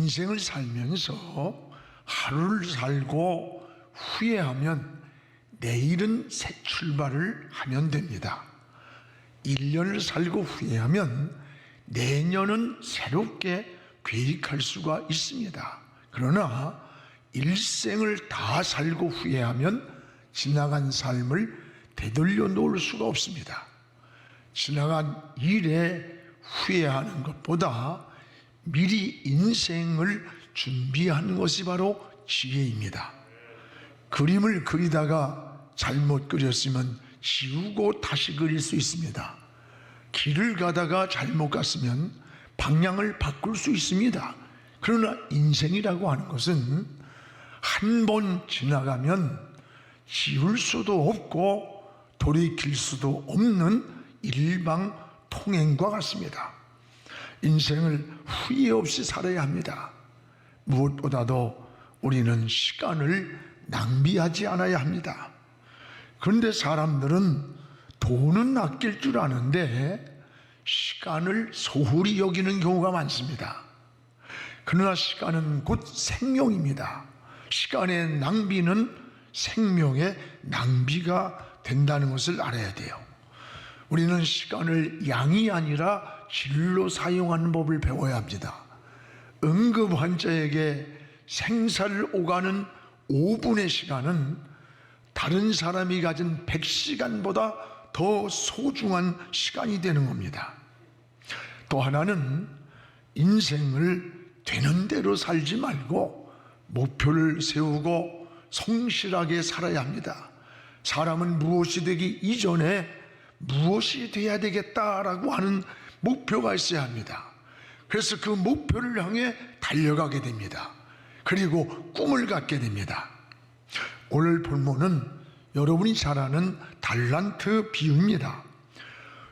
인생을 살면서 하루를 살고 후회하면 내일은 새 출발을 하면 됩니다. 1년을 살고 후회하면 내년은 새롭게 계획할 수가 있습니다. 그러나 일생을 다 살고 후회하면 지나간 삶을 되돌려 놓을 수가 없습니다. 지나간 일에 후회하는 것보다 미리 인생을 준비하는 것이 바로 지혜입니다. 그림을 그리다가 잘못 그렸으면 지우고 다시 그릴 수 있습니다. 길을 가다가 잘못 갔으면 방향을 바꿀 수 있습니다. 그러나 인생이라고 하는 것은 한 번 지나가면 지울 수도 없고 돌이킬 수도 없는 일방통행과 같습니다. 인생을 후회 없이 살아야 합니다. 무엇보다도 우리는 시간을 낭비하지 않아야 합니다. 그런데 사람들은 돈은 아낄 줄 아는데 시간을 소홀히 여기는 경우가 많습니다. 그러나 시간은 곧 생명입니다. 시간의 낭비는 생명의 낭비가 된다는 것을 알아야 돼요. 우리는 시간을 양이 아니라 질로 사용하는 법을 배워야 합니다. 응급 환자에게 생사를 오가는 5분의 시간은 다른 사람이 가진 100시간보다 더 소중한 시간이 되는 겁니다. 또 하나는 인생을 되는 대로 살지 말고 목표를 세우고 성실하게 살아야 합니다. 사람은 무엇이 되기 이전에 무엇이 돼야 되겠다라고 하는 목표가 있어야 합니다. 그래서 그 목표를 향해 달려가게 됩니다. 그리고 꿈을 갖게 됩니다. 오늘 본문은 여러분이 잘 아는 달란트 비유입니다.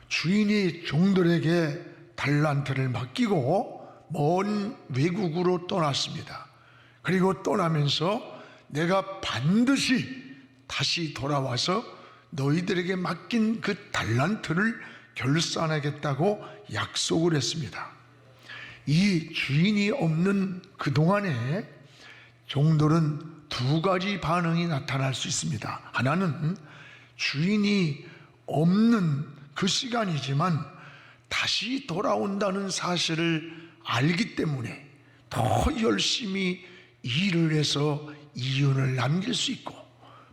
주인이 종들에게 달란트를 맡기고 먼 외국으로 떠났습니다. 그리고 떠나면서 내가 반드시 다시 돌아와서 너희들에게 맡긴 그 달란트를 결산하겠다고 약속을 했습니다. 이 주인이 없는 그동안에 종들은 두 가지 반응이 나타날 수 있습니다. 하나는 주인이 없는 그 시간이지만 다시 돌아온다는 사실을 알기 때문에 더 열심히 일을 해서 이윤을 남길 수 있고,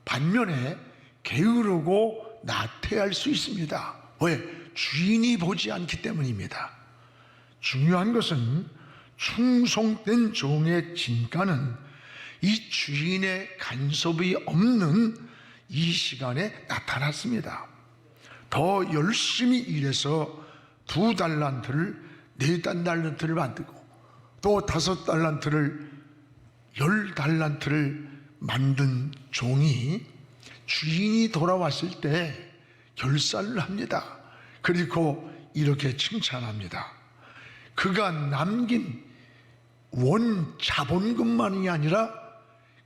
반면에 게으르고 나태할 수 있습니다. 왜? 주인이 보지 않기 때문입니다. 중요한 것은 충성된 종의 진가는 이 주인의 간섭이 없는 이 시간에 나타났습니다. 더 열심히 일해서 2달란트를 4달란트를 만들고 또 5달란트를 10달란트를 만든 종이 주인이 돌아왔을 때 결산을 합니다. 그리고 이렇게 칭찬합니다. 그가 남긴 원 자본금만이 아니라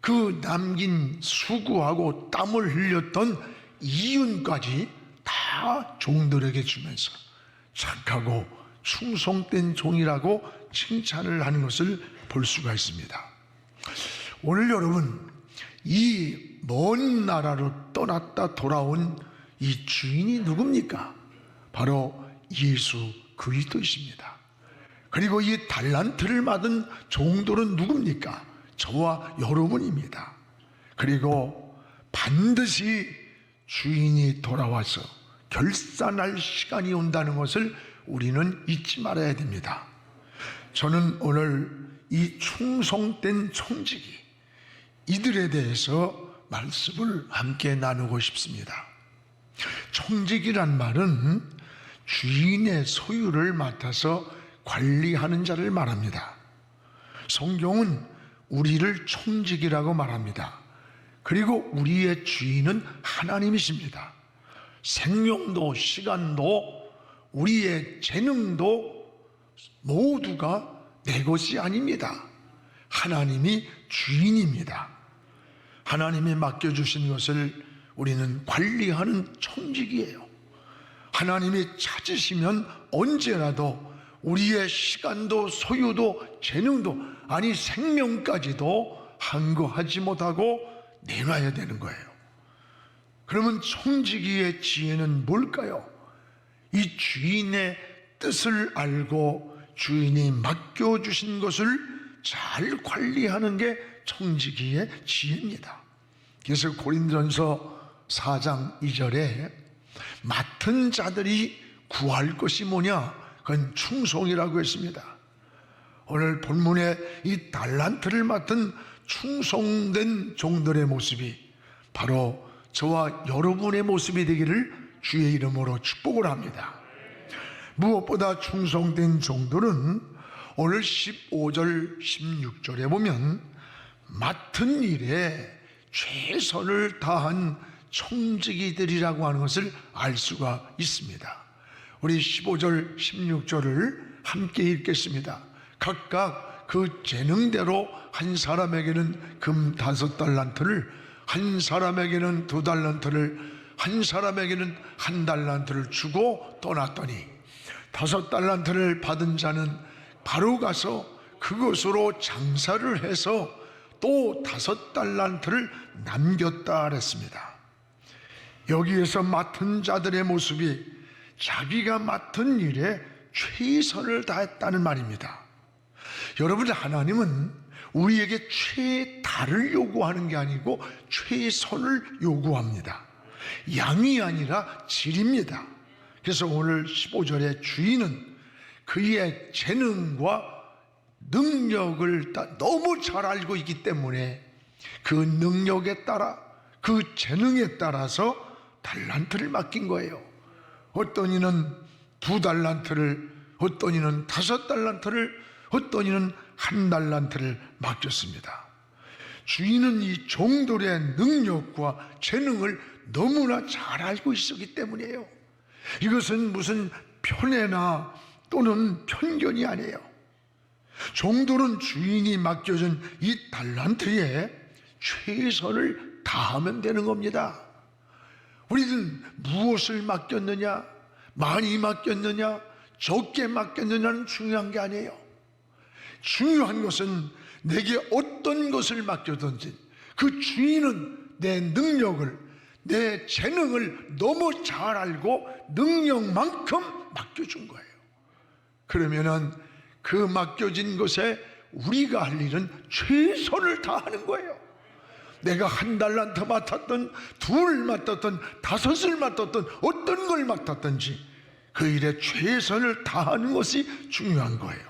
그 남긴 수고하고 땀을 흘렸던 이윤까지 다 종들에게 주면서 착하고 충성된 종이라고 칭찬을 하는 것을 볼 수가 있습니다. 오늘 여러분, 이 먼 나라로 떠났다 돌아온 이 주인이 누굽니까? 바로 예수 그리스도이십니다. 그리고 이 달란트를 받은 종들은 누굽니까? 저와 여러분입니다. 그리고 반드시 주인이 돌아와서 결산할 시간이 온다는 것을 우리는 잊지 말아야 됩니다. 저는 오늘 이 충성된 청지기, 이들에 대해서 말씀을 함께 나누고 싶습니다. 청지기란 말은 주인의 소유를 맡아서 관리하는 자를 말합니다. 성경은 우리를 청지기라고 말합니다. 그리고 우리의 주인은 하나님이십니다. 생명도 시간도 우리의 재능도 모두가 내 것이 아닙니다. 하나님이 주인입니다. 하나님이 맡겨주신 것을 우리는 관리하는 청지기예요. 하나님이 찾으시면 언제라도 우리의 시간도 소유도 재능도 아니 생명까지도 한거하지 못하고 내놔야 되는 거예요. 그러면 청지기의 지혜는 뭘까요? 이 주인의 뜻을 알고 주인이 맡겨주신 것을 잘 관리하는 게 청지기의 지혜입니다. 그래서 고린도전서 4장 2절에 맡은 자들이 구할 것이 뭐냐? 그건 충성이라고 했습니다. 오늘 본문에 이 달란트를 맡은 충성된 종들의 모습이 바로 저와 여러분의 모습이 되기를 주의 이름으로 축복을 합니다. 무엇보다 충성된 종들은 오늘 15절 16절에 보면 맡은 일에 최선을 다한 청지기들이라고 하는 것을 알 수가 있습니다. 우리 15절 16절을 함께 읽겠습니다. 각각 그 재능대로 한 사람에게는 금 5달란트를, 한 사람에게는 2달란트를, 한 사람에게는 1달란트를 주고 떠났더니 5달란트를 받은 자는 바로 가서 그것으로 장사를 해서 또 5달란트를 남겼다 그랬습니다. 여기에서 맡은 자들의 모습이 자기가 맡은 일에 최선을 다했다는 말입니다. 여러분, 하나님은 우리에게 최다를 요구하는 게 아니고 최선을 요구합니다. 양이 아니라 질입니다. 그래서 오늘 15절에 주인은 그의 재능과 능력을 너무 잘 알고 있기 때문에 그 능력에 따라 그 재능에 따라서 달란트를 맡긴 거예요. 어떤 이는 2달란트를, 어떤 이는 5달란트를, 어떤 이는 1달란트를 맡겼습니다. 주인은 이 종들의 능력과 재능을 너무나 잘 알고 있었기 때문이에요. 이것은 무슨 편애나 또는 편견이 아니에요. 종들은 주인이 맡겨준 이 달란트에 최선을 다하면 되는 겁니다. 우리는 무엇을 맡겼느냐, 많이 맡겼느냐, 적게 맡겼느냐는 중요한 게 아니에요. 중요한 것은 내게 어떤 것을 맡겼든지 그 주인은 내 능력을, 내 재능을 너무 잘 알고 능력만큼 맡겨준 거예요. 그러면은 그 맡겨진 것에 우리가 할 일은 최선을 다하는 거예요. 내가 1달란트 맡았든 2를 맡았든 5을 맡았든 어떤 걸 맡았든지 그 일에 최선을 다하는 것이 중요한 거예요.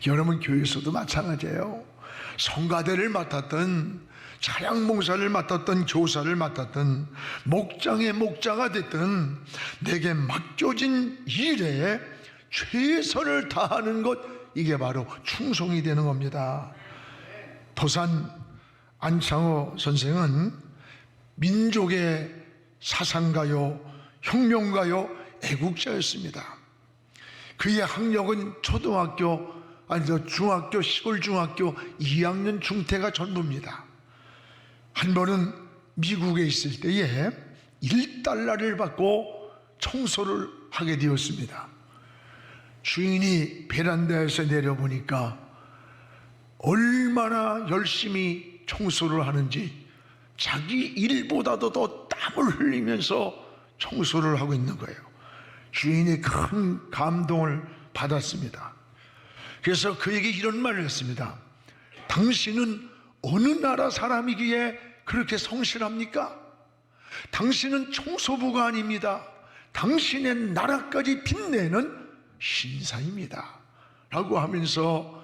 여러분, 교회에서도 마찬가지예요. 성가대를 맡았든 차량봉사를 맡았든 교사를 맡았든 목장의 목자가 됐든 내게 맡겨진 일에 최선을 다하는 것, 이게 바로 충성이 되는 겁니다. 도산 안창호 선생은 민족의 사상가요, 혁명가요, 애국자였습니다. 그의 학력은 중학교, 시골 중학교 2학년 중퇴가 전부입니다. 한 번은 미국에 있을 때에 1달러를 받고 청소를 하게 되었습니다. 주인이 베란다에서 내려보니까 얼마나 열심히 청소를 하는지 자기 일보다도 더 땀을 흘리면서 청소를 하고 있는 거예요. 주인이 큰 감동을 받았습니다. 그래서 그에게 이런 말을 했습니다. 당신은 어느 나라 사람이기에 그렇게 성실합니까? 당신은 청소부가 아닙니다. 당신의 나라까지 빛내는 신사입니다 라고 하면서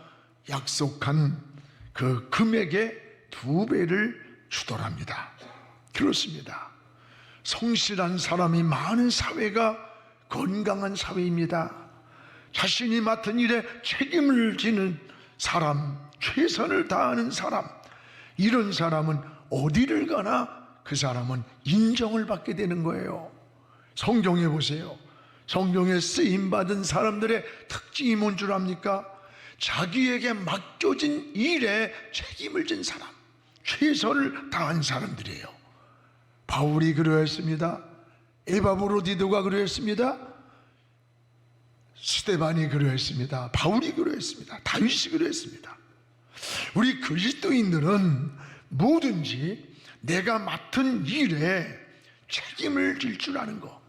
약속한 그 금액의 2배를 주더랍니다. 그렇습니다. 성실한 사람이 많은 사회가 건강한 사회입니다. 자신이 맡은 일에 책임을 지는 사람, 최선을 다하는 사람, 이런 사람은 어디를 가나 그 사람은 인정을 받게 되는 거예요. 성경에 보세요. 성경에 쓰임받은 사람들의 특징이 뭔 줄 압니까? 자기에게 맡겨진 일에 책임을 진 사람, 최선을 다한 사람들이에요. 바울이 그러했습니다. 에바브로디도가 그러했습니다. 스데반이 그러했습니다. 바울이 그러했습니다. 다윗이 그러했습니다. 우리 그리스도인들은 뭐든지 내가 맡은 일에 책임을 질 줄 아는 것,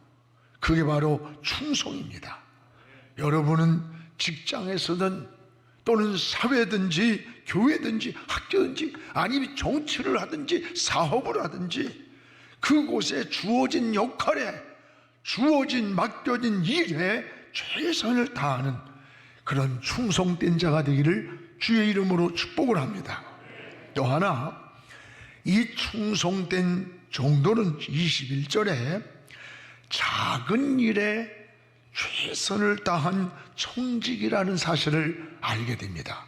그게 바로 충성입니다. 여러분은 직장에서든 또는 사회든지 교회든지 학교든지 아니면 정치를 하든지 사업을 하든지 그곳에 주어진 역할에 주어진 맡겨진 일에 최선을 다하는 그런 충성된 자가 되기를 주의 이름으로 축복을 합니다. 또 하나, 이 충성된 정도는 21절에 작은 일에 최선을 다한 청직이라는 사실을 알게 됩니다.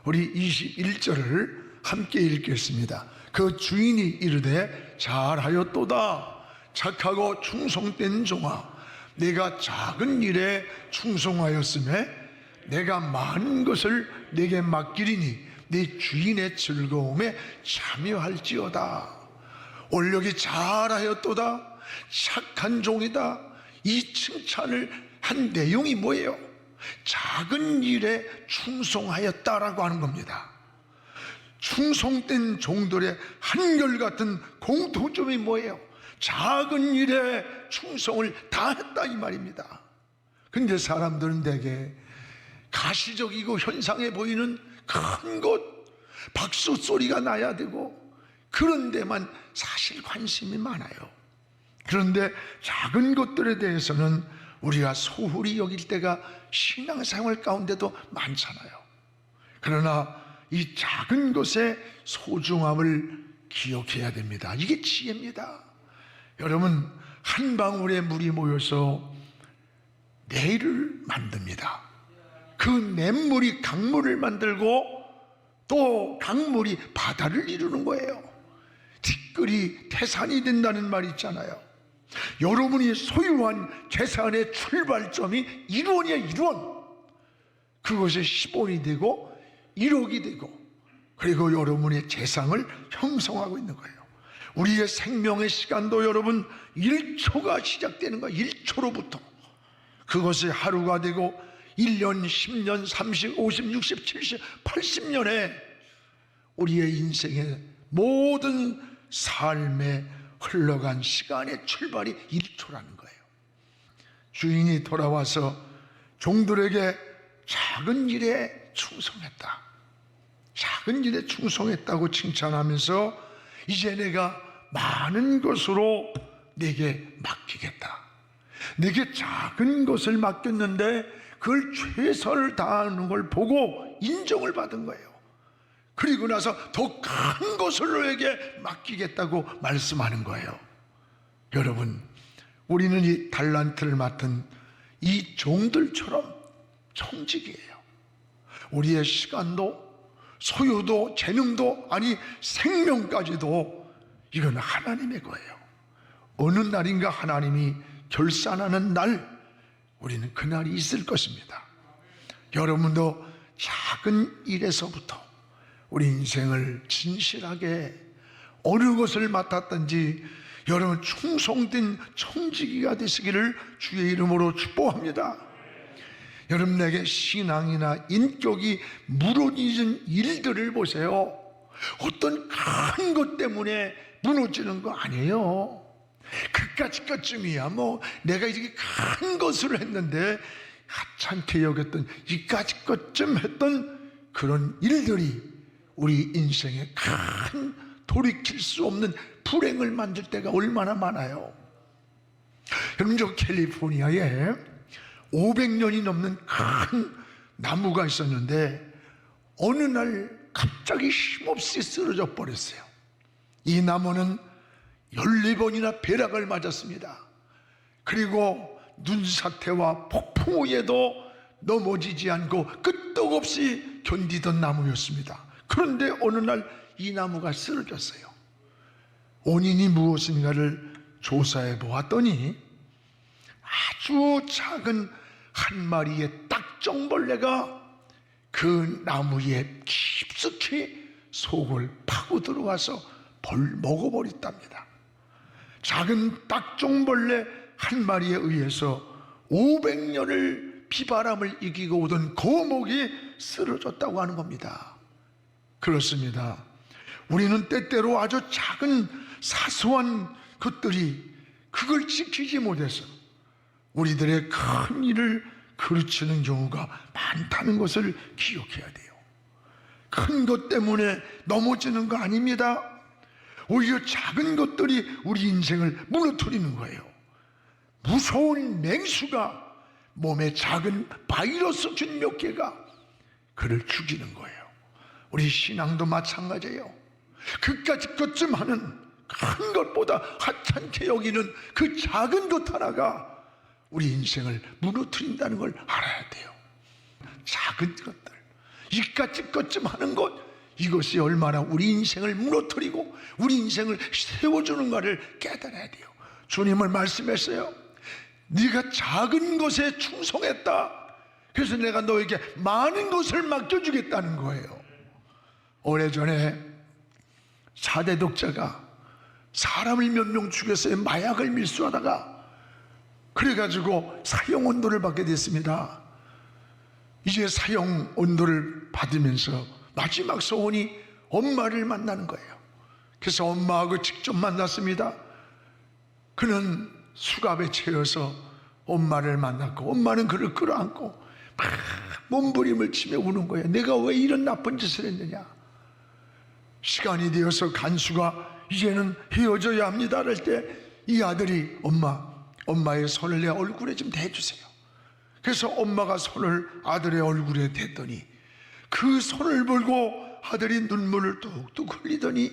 우리 21절을 함께 읽겠습니다. 그 주인이 이르되 잘하였도다 착하고 충성된 종아, 내가 작은 일에 충성하였음에 내가 많은 것을 내게 맡기리니 내 주인의 즐거움에 참여할지어다. 올력이 잘하였도다 착한 종이다, 이 칭찬을 한 내용이 뭐예요? 작은 일에 충성하였다라고 하는 겁니다. 충성된 종들의 한결같은 공통점이 뭐예요? 작은 일에 충성을 다했다 이 말입니다. 근데 사람들은 대개 가시적이고 현상해 보이는 큰 것, 박수 소리가 나야 되고 그런 데만 사실 관심이 많아요. 그런데 작은 것들에 대해서는 우리가 소홀히 여길 때가 신앙생활 가운데도 많잖아요. 그러나 이 작은 것의 소중함을 기억해야 됩니다. 이게 지혜입니다. 여러분, 한 방울의 물이 모여서 내를 만듭니다. 그 냇물이 강물을 만들고 또 강물이 바다를 이루는 거예요. 티끌이 태산이 된다는 말이 있잖아요. 여러분이 소유한 재산의 출발점이 1원이에요. 1원. 그것이 10원이 되고 1억이 되고 그리고 여러분의 재산을 형성하고 있는 거예요. 우리의 생명의 시간도 여러분 1초가 시작되는 거예요. 1초로부터 그것이 하루가 되고 1년, 10년, 30, 50, 60, 70, 80년에 우리의 인생의 모든 삶에 흘러간 시간의 출발이 1초라는 거예요. 주인이 돌아와서 종들에게 작은 일에 충성했다, 작은 일에 충성했다고 칭찬하면서 이제 내가 많은 것으로 내게 맡기겠다. 내게 작은 것을 맡겼는데 그걸 최선을 다하는 걸 보고 인정을 받은 거예요. 그리고 나서 더 큰 것을 너에게 맡기겠다고 말씀하는 거예요. 여러분, 우리는 이 달란트를 맡은 이 종들처럼 청직이에요. 우리의 시간도 소유도 재능도 아니 생명까지도 이건 하나님의 거예요. 어느 날인가 하나님이 결산하는 날, 우리는 그날이 있을 것입니다. 여러분도 작은 일에서부터 우리 인생을 진실하게 어느 것을 맡았든지 여러분 충성된 청지기가 되시기를 주의 이름으로 축복합니다. 여러분에게 신앙이나 인격이 무너지는 일들을 보세요. 어떤 큰 것 때문에 무너지는 거 아니에요. 그까짓 것쯤이야 뭐 내가 이렇게 큰 것을 했는데 하찮게 여겼던 이까짓 것쯤 했던 그런 일들이 우리 인생에 큰 돌이킬 수 없는 불행을 만들 때가 얼마나 많아요. 여러분, 저 캘리포니아에 500년이 넘는 큰 나무가 있었는데 어느 날 갑자기 힘없이 쓰러져 버렸어요. 이 나무는 14번이나 벼락을 맞았습니다. 그리고 눈사태와 폭풍 위에도 넘어지지 않고 끄떡없이 견디던 나무였습니다. 그런데 어느 날 이 나무가 쓰러졌어요. 원인이 무엇인가를 조사해 보았더니 아주 작은 한 마리의 딱정벌레가 그 나무에 깊숙이 속을 파고 들어가서 먹어버렸답니다. 작은 딱정벌레 한 마리에 의해서 500년을 비바람을 이기고 오던 거목이 쓰러졌다고 하는 겁니다. 그렇습니다. 우리는 때때로 아주 작은 사소한 것들이 그걸 지키지 못해서 우리들의 큰 일을 그르치는 경우가 많다는 것을 기억해야 돼요. 큰 것 때문에 넘어지는 거 아닙니다. 오히려 작은 것들이 우리 인생을 무너뜨리는 거예요. 무서운 맹수가 몸에 작은 바이러스 균 몇 개가 그를 죽이는 거예요. 우리 신앙도 마찬가지예요. 그까짓 것쯤 하는 큰 것보다 하찮게 여기는 그 작은 것 하나가 우리 인생을 무너뜨린다는 걸 알아야 돼요. 작은 것들, 이까짓 것쯤 하는 것, 이것이 얼마나 우리 인생을 무너뜨리고 우리 인생을 세워주는가를 깨달아야 돼요. 주님을 말씀했어요. 네가 작은 것에 충성했다. 그래서 내가 너에게 많은 것을 맡겨주겠다는 거예요. 오래전에 4대 독자가 사람을 몇 명 죽였어요. 마약을 밀수하다가. 그래가지고 사형 온도를 받게 됐습니다. 이제 사형 온도를 받으면서 마지막 소원이 엄마를 만나는 거예요. 그래서 엄마하고 직접 만났습니다. 그는 수갑에 채워서 엄마를 만났고 엄마는 그를 끌어안고 막 몸부림을 치며 우는 거예요. 내가 왜 이런 나쁜 짓을 했느냐. 시간이 되어서 간수가 이제는 헤어져야 합니다 할 때 이 아들이 엄마의 손을 내 얼굴에 좀 대주세요. 그래서 엄마가 손을 아들의 얼굴에 댔더니 그 손을 보고 아들이 눈물을 뚝뚝 흘리더니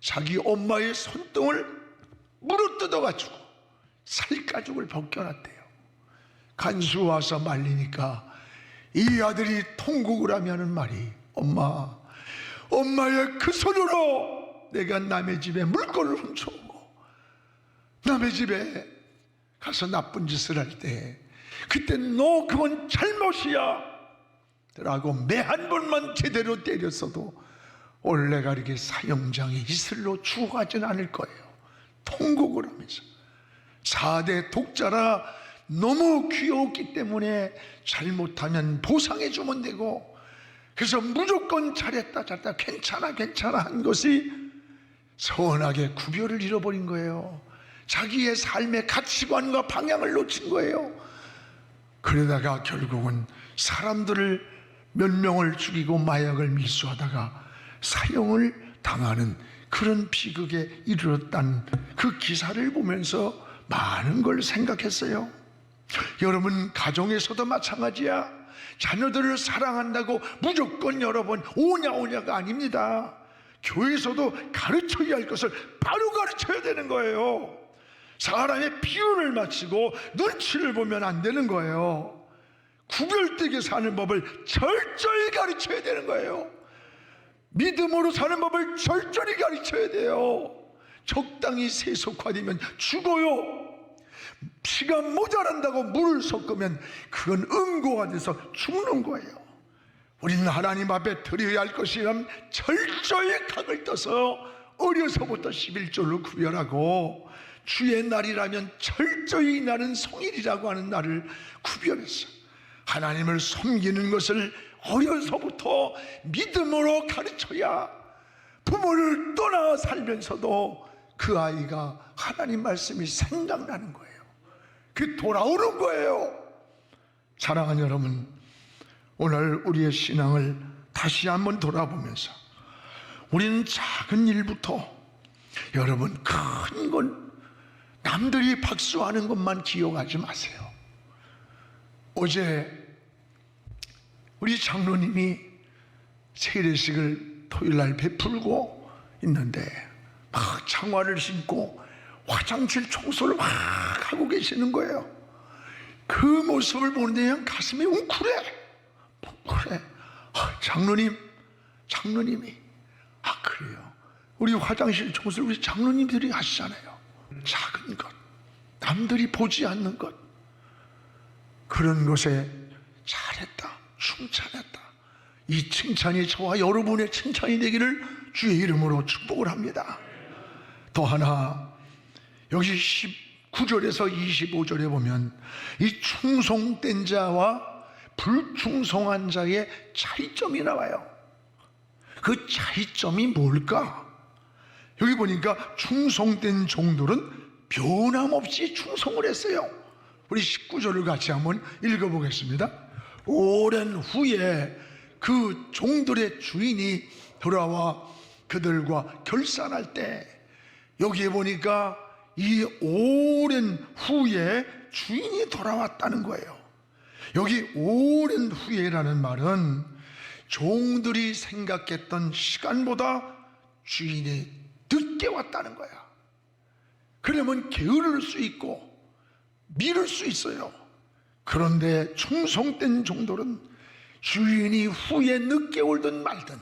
자기 엄마의 손등을 물어뜯어가지고 살가죽을 벗겨놨대요. 간수 와서 말리니까 이 아들이 통곡을 하며 하는 말이 엄마의 그 손으로 내가 남의 집에 물건을 훔쳐오고 남의 집에 가서 나쁜 짓을 할 때 그때 너 그건 잘못이야 라고 매 한 번만 제대로 때렸어도 올레가리게 사형장에 이슬로 죽어가진 않을 거예요. 통곡을 하면서 4대 독자라 너무 귀여웠기 때문에 잘못하면 보상해 주면 되고 그래서 무조건 잘했다 괜찮아 한 것이 서운하게 구별을 잃어버린 거예요. 자기의 삶의 가치관과 방향을 놓친 거예요. 그러다가 결국은 사람들을 몇 명을 죽이고 마약을 밀수하다가 사형을 당하는 그런 비극에 이르렀다는 그 기사를 보면서 많은 걸 생각했어요. 여러분 가정에서도 마찬가지야. 자녀들을 사랑한다고 무조건 여러 번 오냐가 아닙니다. 교회에서도 가르쳐야 할 것을 바로 가르쳐야 되는 거예요. 사람의 비율을 맞추고 눈치를 보면 안 되는 거예요. 구별되게 사는 법을 철저히 가르쳐야 되는 거예요. 믿음으로 사는 법을 철저히 가르쳐야 돼요. 적당히 세속화되면 죽어요. 피가 모자란다고 물을 섞으면 그건 음고가 돼서 죽는 거예요. 우리는 하나님 앞에 드려야 할 것이라면 철저히 각을 떠서 어려서부터 11조를 구별하고 주의 날이라면 철저히 나는 성일이라고 하는 날을 구별해서 하나님을 섬기는 것을 어려서부터 믿음으로 가르쳐야 부모를 떠나 살면서도 그 아이가 하나님 말씀이 생각나는 거예요. 그 돌아오는 거예요. 사랑하는 여러분, 오늘 우리의 신앙을 다시 한번 돌아보면서 우리는 작은 일부터 여러분 큰 건 남들이 박수하는 것만 기억하지 마세요. 어제 우리 장로님이 세례식을 토요일날 베풀고 있는데 막 장화를 신고 화장실 청소를 막 하고 계시는 거예요. 그 모습을 보는데 그냥 가슴이 웅크래. 장로님이 그래요. 우리 화장실 청소를 우리 장로님들이 하시잖아요. 작은 것, 남들이 보지 않는 것, 그런 것에 잘했다, 칭찬했다. 이 칭찬이 저와 여러분의 칭찬이 되기를 주의 이름으로 축복을 합니다. 또 하나, 여기 19절에서 25절에 보면 이 충성된 자와 불충성한 자의 차이점이 나와요. 그 차이점이 뭘까? 여기 보니까 충성된 종들은 변함없이 충성을 했어요. 우리 19절을 같이 한번 읽어보겠습니다. 오랜 후에 그 종들의 주인이 돌아와 그들과 결산할 때, 여기에 보니까 이 오랜 후에 주인이 돌아왔다는 거예요. 여기 오랜 후에라는 말은 종들이 생각했던 시간보다 주인이 늦게 왔다는 거야. 그러면 게으를 수 있고 미룰 수 있어요. 그런데 충성된 종들은 주인이 후에 늦게 오든 말든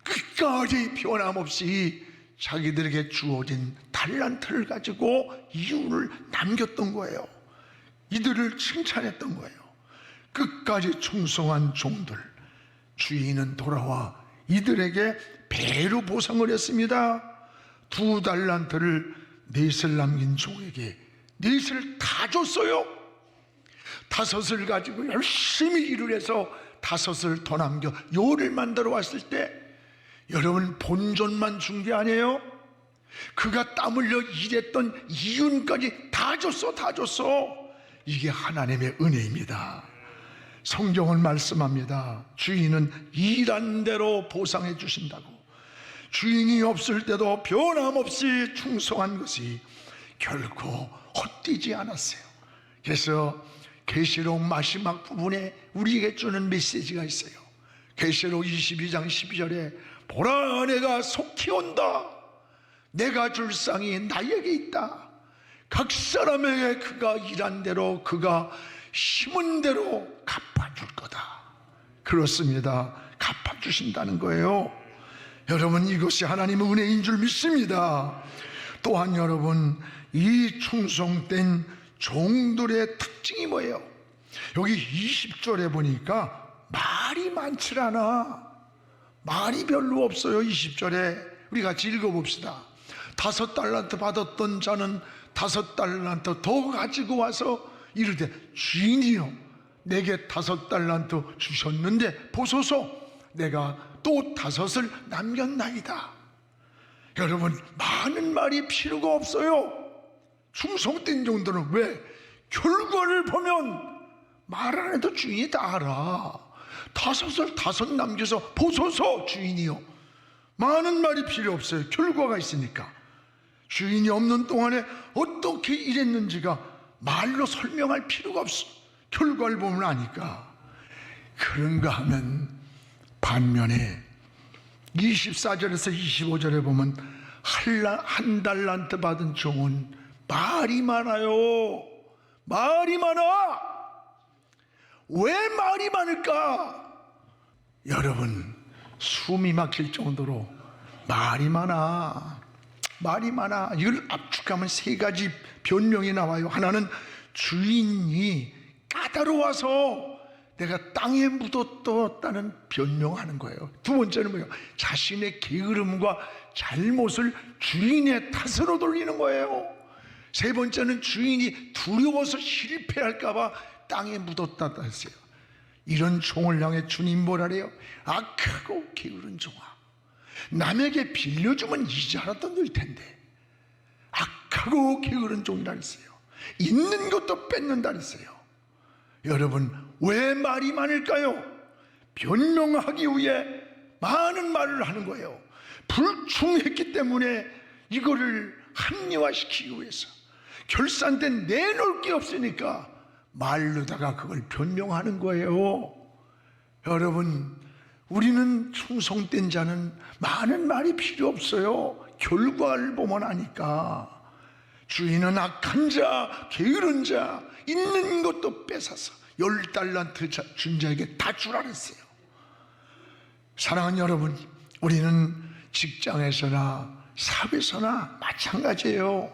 끝까지 변함없이 자기들에게 주어진 달란트를 가지고 이유를 남겼던 거예요. 이들을 칭찬했던 거예요. 끝까지 충성한 종들, 주인은 돌아와 이들에게 배로 보상을 했습니다. 2달란트를 넷을 남긴 종에게 넷을 다 줬어요. 5을 가지고 열심히 일을 해서 5을 더 남겨 10을 만들어 왔을 때, 여러분 본전만 준 게 아니에요. 그가 땀 흘려 일했던 이윤까지 다 줬어. 다 줬어. 이게 하나님의 은혜입니다. 성경은 말씀합니다. 주인은 일한 대로 보상해 주신다고. 주인이 없을 때도 변함없이 충성한 것이 결코 헛되지 않았어요. 그래서 계시록 마지막 부분에 우리에게 주는 메시지가 있어요. 계시록 22장 12절에 보라, 내가 속히 온다. 내가 줄 상이 나에게 있다. 각 사람에게 그가 일한 대로, 그가 심은 대로 갚아줄 거다. 그렇습니다. 갚아주신다는 거예요. 여러분, 이것이 하나님의 은혜인 줄 믿습니다. 또한 여러분, 이 충성된 종들의 특징이 뭐예요? 여기 20절에 보니까 말이 많질 않아. 말이 별로 없어요. 20절에 우리 같이 읽어봅시다. 5달란트 받았던 자는 5달란트 더 가지고 와서 이르되, 주인이여, 내게 5달란트 주셨는데 보소서, 내가 또 5을 남겼나이다. 여러분, 많은 말이 필요가 없어요. 충성된 종들은 왜? 결과를 보면 말 안 해도 주인이 다 알아. 5을 5 남겨서 보소서, 주인이요. 많은 말이 필요 없어요. 결과가 있으니까. 주인이 없는 동안에 어떻게 일했는지가 말로 설명할 필요가 없어. 결과를 보면 아니까. 그런가 하면 반면에 24절에서 25절에 보면 한 달란트 받은 종은 말이 많아요. 말이 많아. 왜 말이 많을까? 여러분, 숨이 막힐 정도로 말이 많아. 말이 많아. 이걸 압축하면 3가지 변명이 나와요. 하나는 주인이 까다로워서 내가 땅에 묻어뒀다는 변명하는 거예요. 2번째는 뭐예요? 자신의 게으름과 잘못을 주인의 탓으로 돌리는 거예요. 3번째는 주인이 두려워서 실패할까봐 땅에 묻었다 했어요. 이런 종을 향해 주님 뭐라래요? 악하고 게으른 종아, 남에게 빌려주면 이자라도 늘 텐데 악하고 게으른 종이라 했어요. 있는 것도 뺏는다 했어요. 여러분, 왜 말이 많을까요? 변명하기 위해 많은 말을 하는 거예요. 불충했기 때문에 이거를 합리화시키기 위해서, 결산된 내놓을 게 없으니까 말로다가 그걸 변명하는 거예요. 여러분, 우리는 충성된 자는 많은 말이 필요 없어요. 결과를 보면 아니까. 주인은 악한 자, 게으른 자, 있는 것도 뺏어서 10달란트 준 자에게 다 주라 그랬어요. 사랑하는 여러분, 우리는 직장에서나 사회에서나 마찬가지예요.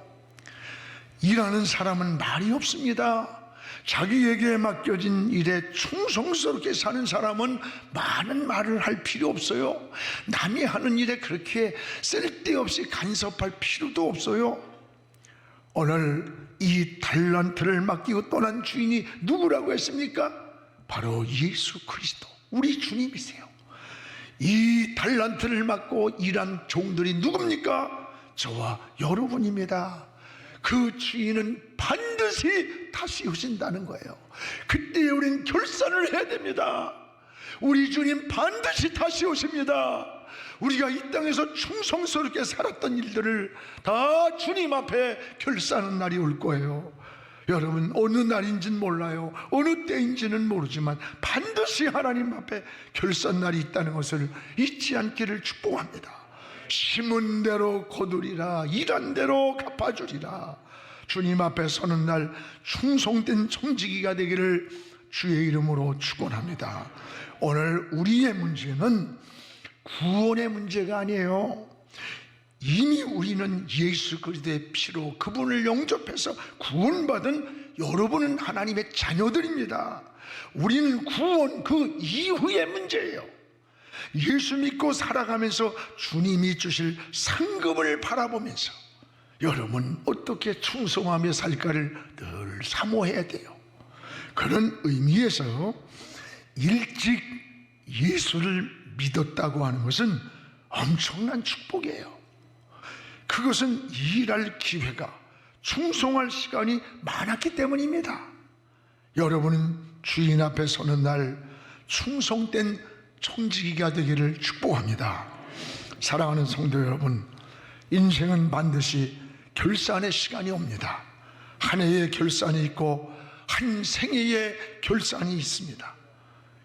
일하는 사람은 말이 없습니다. 자기에게 맡겨진 일에 충성스럽게 사는 사람은 많은 말을 할 필요 없어요. 남이 하는 일에 그렇게 쓸데없이 간섭할 필요도 없어요. 오늘 이 달란트를 맡기고 떠난 주인이 누구라고 했습니까? 바로 예수 그리스도 우리 주님이세요. 이 달란트를 맡고 일한 종들이 누굽니까? 저와 여러분입니다. 그 주인은 반드시 다시 오신다는 거예요. 그때 우린 결산을 해야 됩니다. 우리 주님 반드시 다시 오십니다. 우리가 이 땅에서 충성스럽게 살았던 일들을 다 주님 앞에 결산하는 날이 올 거예요. 여러분, 어느 날인지는 몰라요. 어느 때인지는 모르지만 반드시 하나님 앞에 결산 날이 있다는 것을 잊지 않기를 축복합니다. 심은 대로 거두리라, 일한 대로 갚아주리라. 주님 앞에 서는 날 충성된 청지기가 되기를 주의 이름으로 축원합니다. 오늘 우리의 문제는 구원의 문제가 아니에요. 이미 우리는 예수 그리스도의 피로 그분을 영접해서 구원받은 여러분은 하나님의 자녀들입니다. 우리는 구원 그 이후의 문제예요. 예수 믿고 살아가면서 주님이 주실 상급을 바라보면서 여러분 어떻게 충성하며 살까를 늘 사모해야 돼요. 그런 의미에서 일찍 예수를 믿었다고 하는 것은 엄청난 축복이에요. 그것은 일할 기회가, 충성할 시간이 많았기 때문입니다. 여러분은 주인 앞에 서는 날 충성된 청지기가 되기를 축복합니다. 사랑하는 성도 여러분, 인생은 반드시 결산의 시간이 옵니다. 한 해의 결산이 있고 한 생애의 결산이 있습니다.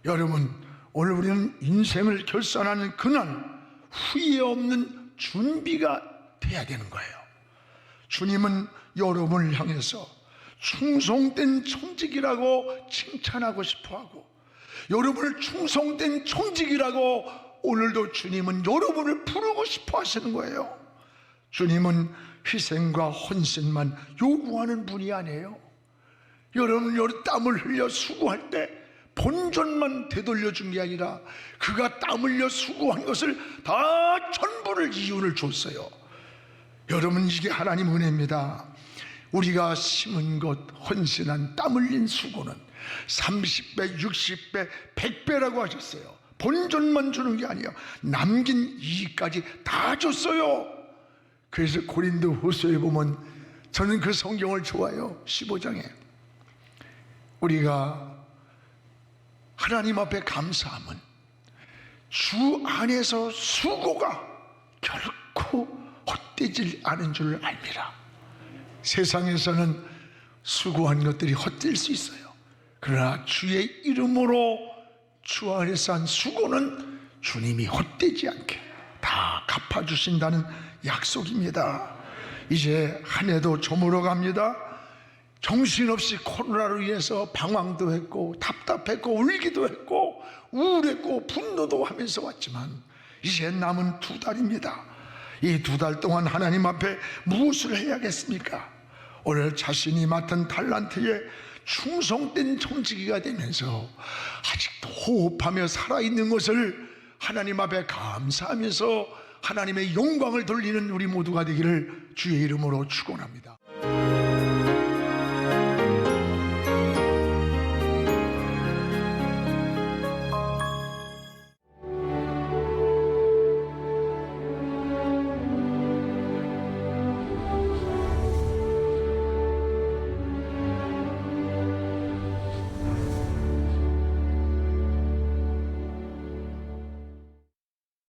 여러분, 오늘 우리는 인생을 결산하는 그날 후회 없는 준비가 돼야 되는 거예요. 주님은 여러분을 향해서 충성된 청직이라고 칭찬하고 싶어하고, 여러분을 충성된 청직이라고 오늘도 주님은 여러분을 부르고 싶어 하시는 거예요. 주님은 희생과 헌신만 요구하는 분이 아니에요. 여러분 땀을 흘려 수고할 때 본전만 되돌려 준 게 아니라 그가 땀 흘려 수고한 것을 다 전부를 이윤을 줬어요. 여러분, 이게 하나님 은혜입니다. 우리가 심은 것, 헌신한 땀 흘린 수고는 30배, 60배, 100배라고 하셨어요. 본전만 주는 게 아니에요. 남긴 이익까지 다 줬어요. 그래서 고린도 후서에 보면, 저는 그 성경을 좋아해요. 15장에 우리가 하나님 앞에 감사함은 주 안에서 수고가 결코 헛되질 않은 줄 알미라. 세상에서는 수고한 것들이 헛될 수 있어요. 그러나 주의 이름으로 주 안에서 한 수고는 주님이 헛되지 않게 다 갚아주신다는 약속입니다. 이제 한 해도 저물어 갑니다. 정신없이 코로나로 인해서 방황도 했고 답답했고 울기도 했고 우울했고 분노도 하면서 왔지만 이제 남은 2달입니다. 이 2달 동안 하나님 앞에 무엇을 해야겠습니까? 오늘 자신이 맡은 달란트에 충성된 청지기가 되면서 아직도 호흡하며 살아있는 것을 하나님 앞에 감사하면서 하나님의 영광을 돌리는 우리 모두가 되기를 주의 이름으로 축원합니다.